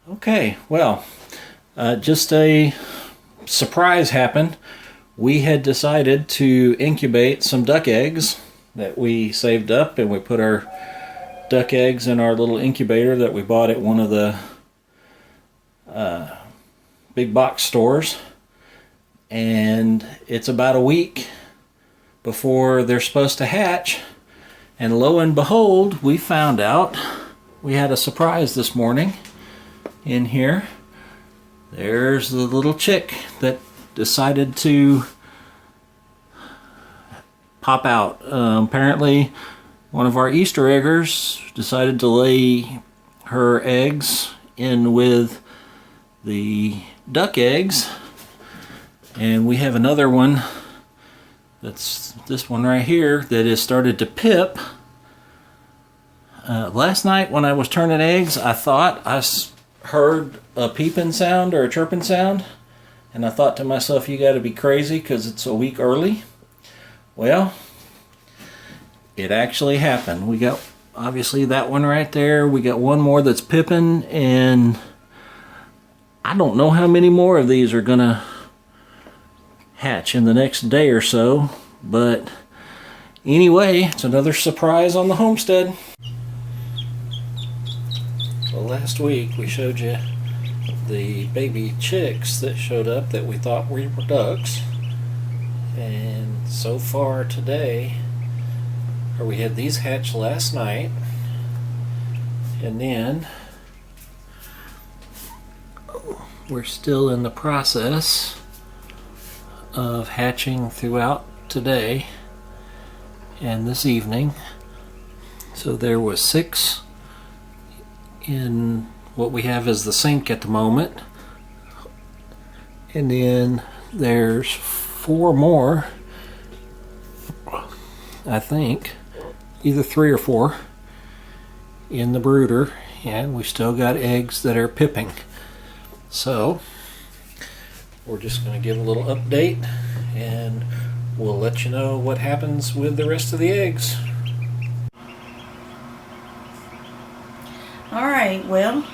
Okay, well, just a surprise happened. We had decided to incubate some duck eggs that we saved up, and we put our duck eggs in our little incubator that we bought at one of the big box stores. And it's about a week before they're supposed to hatch. And lo and behold, we found out we had a surprise this morning in here. There's the little chick that decided to pop out. Apparently, one of our Easter eggers decided to lay her eggs in with the duck eggs. And we have another one, that's this one right here, that has started to pip. Last night when I was turning eggs, I thought I heard a peeping sound or a chirping sound, and I thought to myself, you got to be crazy because it's a week early. Well, it actually happened. We got obviously that one right there. We got one more that's pipping, and I don't know how many more of these are gonna hatch in the next day or so, but anyway, it's another surprise on the homestead. So last week we showed you the baby chicks that showed up that we thought were ducks, and so far today, or we had these hatch last night, and then we're still in the process of hatching throughout today and this evening. So there was 6 in what we have as the sink at the moment, and then there's 4 more, I think, either 3 or 4 in the brooder, and we still got eggs that are pipping. So we're just going to give a little update, and we'll let you know what happens with the rest of the eggs. Alright, well,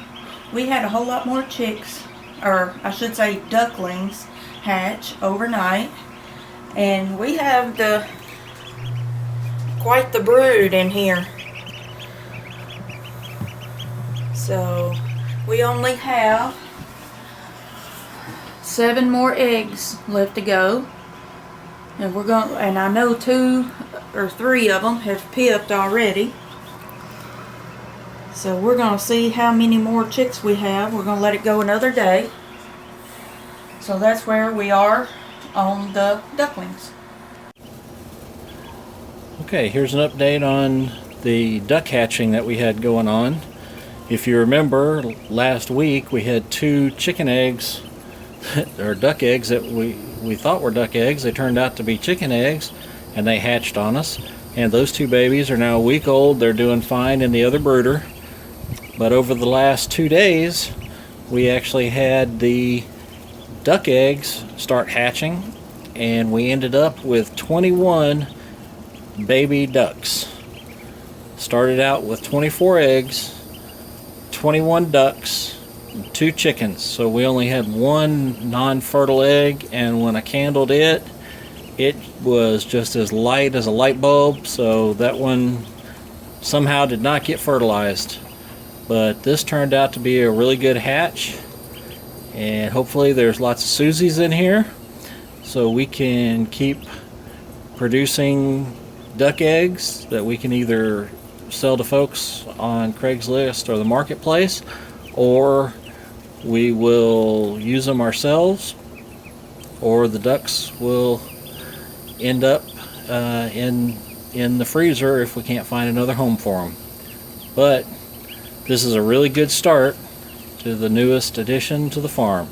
we had a whole lot more chicks, or I should say ducklings, hatch overnight, and we have quite the brood in here. So we only have 7 more eggs left to go, and and I know 2 or 3 of them have pipped already. So we're going to see how many more chicks we have. We're going to let it go another day. So that's where we are on the ducklings. Okay, here's an update on the duck hatching that we had going on. If you remember, last week we had 2 chicken eggs or duck eggs that we thought were duck eggs. They turned out to be chicken eggs, and they hatched on us. And those 2 babies are now a week old. They're doing fine in the other brooder. But over the last 2 days, we actually had the duck eggs start hatching, and we ended up with 21 baby ducks. Started out with 24 eggs, 21 ducks, 2 chickens. So we only had 1 non-fertile egg, and when I candled it, it was just as light as a light bulb, so that one somehow did not get fertilized. But this turned out to be a really good hatch, and hopefully there's lots of Susies in here so we can keep producing duck eggs that we can either sell to folks on Craigslist or the marketplace, or we will use them ourselves, or the ducks will end up in the freezer if we can't find another home for them. But this is a really good start to the newest addition to the farm.